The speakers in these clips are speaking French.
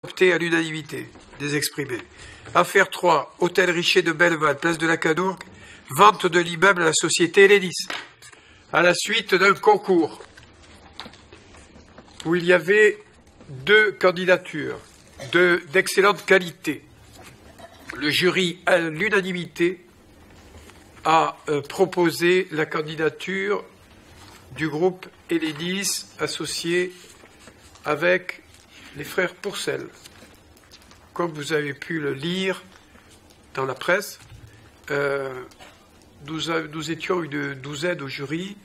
Adopté à l'unanimité des exprimés. Affaire 3, Hôtel Richer de Belleval, place de la Canourgue, vente de l'immeuble à la société Hélénis. À la suite d'un concours où il y avait 2 candidatures d'excellente qualité, le jury, à l'unanimité, a proposé la candidature du groupe Hélénis associé avec les frères Pourcel. Comme vous avez pu le lire dans la presse, nous étions une douzaine au jury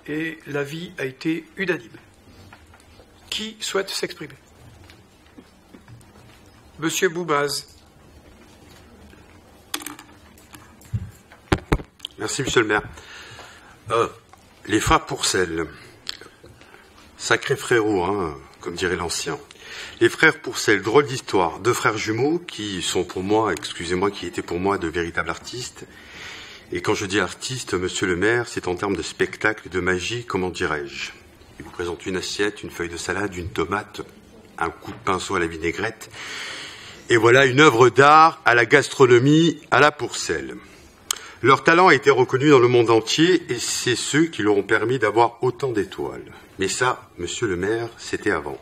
et l'avis a été unanime. Qui souhaite s'exprimer? Monsieur Boubaz. Merci, monsieur le maire. Les frères Pourcel, sacré frérot, hein, comme dirait l'ancien. Les frères Pourcel, drôle d'histoire, 2 frères jumeaux qui sont pour moi, excusez-moi, qui étaient pour moi de véritables artistes. Et quand je dis artiste, monsieur le maire, c'est en termes de spectacle, de magie, comment dirais-je? Il vous présente une assiette, une feuille de salade, une tomate, un coup de pinceau à la vinaigrette. Et voilà une œuvre d'art à la gastronomie à la Pourcel. Leur talent a été reconnu dans le monde entier et c'est ceux qui leur ont permis d'avoir autant d'étoiles. Mais ça, monsieur le maire, c'était avant.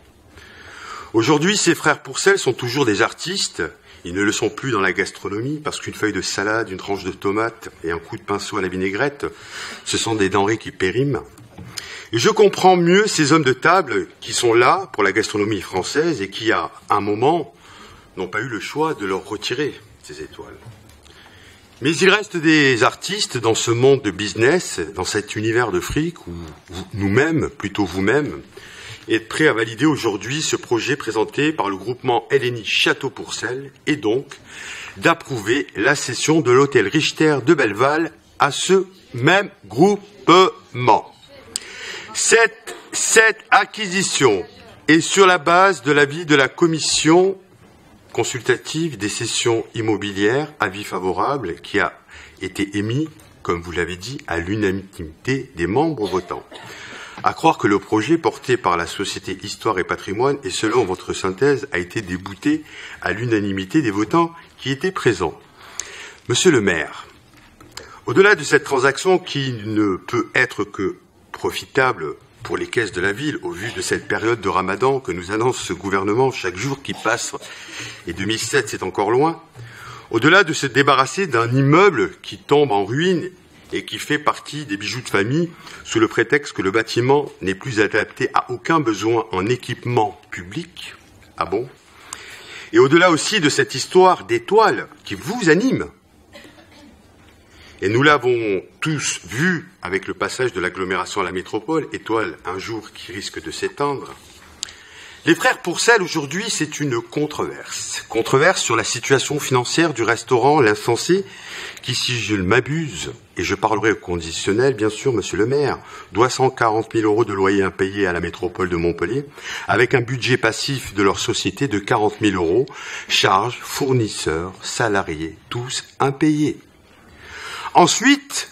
Aujourd'hui, ces frères Pourcel sont toujours des artistes. Ils ne le sont plus dans la gastronomie parce qu'une feuille de salade, une tranche de tomate et un coup de pinceau à la vinaigrette, ce sont des denrées qui périment. Et je comprends mieux ces hommes de table qui sont là pour la gastronomie française et qui, à un moment, n'ont pas eu le choix de leur retirer ces étoiles. Mais il reste des artistes dans ce monde de business, dans cet univers de fric où nous-mêmes, plutôt vous-même, êtes prêts à valider aujourd'hui ce projet présenté par le groupement Hélénis Château Pourcel et donc d'approuver la cession de l'hôtel Richter de Belleval à ce même groupement. Cette acquisition est sur la base de l'avis de la commission consultative des cessions immobilières, avis favorable qui a été émis, comme vous l'avez dit, à l'unanimité des membres votants. À croire que le projet porté par la Société Histoire et Patrimoine et selon votre synthèse a été débouté à l'unanimité des votants qui étaient présents. Monsieur le maire, au-delà de cette transaction qui ne peut être que profitable pour les caisses de la ville, au vu de cette période de Ramadan que nous annonce ce gouvernement chaque jour qui passe, et 2007 c'est encore loin, au-delà de se débarrasser d'un immeuble qui tombe en ruine et qui fait partie des bijoux de famille, sous le prétexte que le bâtiment n'est plus adapté à aucun besoin en équipement public, ah bon? Et au-delà aussi de cette histoire d'étoiles qui vous anime, et nous l'avons tous vu avec le passage de l'agglomération à la métropole, étoile un jour qui risque de s'éteindre. Les frères Pourcel, aujourd'hui, c'est une controverse. Controverse sur la situation financière du restaurant L'Insensé, qui, si je ne m'abuse, et je parlerai au conditionnel, bien sûr, monsieur le maire, doit 140 000 € de loyer impayé à la métropole de Montpellier, avec un budget passif de leur société de 40 000 €, charges, fournisseurs, salariés, tous impayés. Ensuite,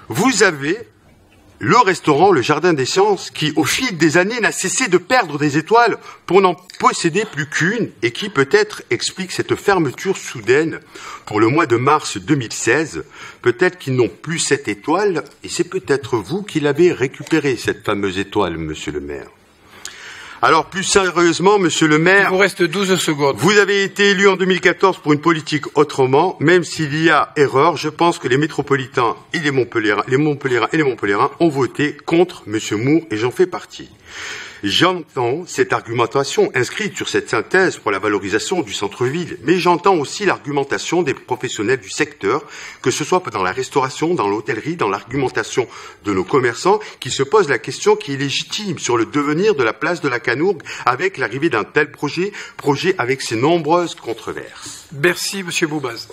vous avez le restaurant, le Jardin des Sciences, qui, au fil des années, n'a cessé de perdre des étoiles pour n'en posséder plus qu'une et qui, peut-être, explique cette fermeture soudaine pour le mois de mars 2016. Peut-être qu'ils n'ont plus cette étoile et c'est peut-être vous qui l'avez récupérée, cette fameuse étoile, monsieur le maire. Alors, plus sérieusement, monsieur le maire, il vous reste 12 secondes. Vous avez été élu en 2014 pour une politique autrement, même s'il y a erreur, je pense que les métropolitains et les Montpelliérains ont voté contre monsieur Moore et j'en fais partie. J'entends cette argumentation inscrite sur cette synthèse pour la valorisation du centre-ville, mais j'entends aussi l'argumentation des professionnels du secteur, que ce soit dans la restauration, dans l'hôtellerie, dans l'argumentation de nos commerçants, qui se posent la question qui est légitime sur le devenir de la place de la Canourgue avec l'arrivée d'un tel projet avec ses nombreuses controverses. Merci, monsieur Boubaz.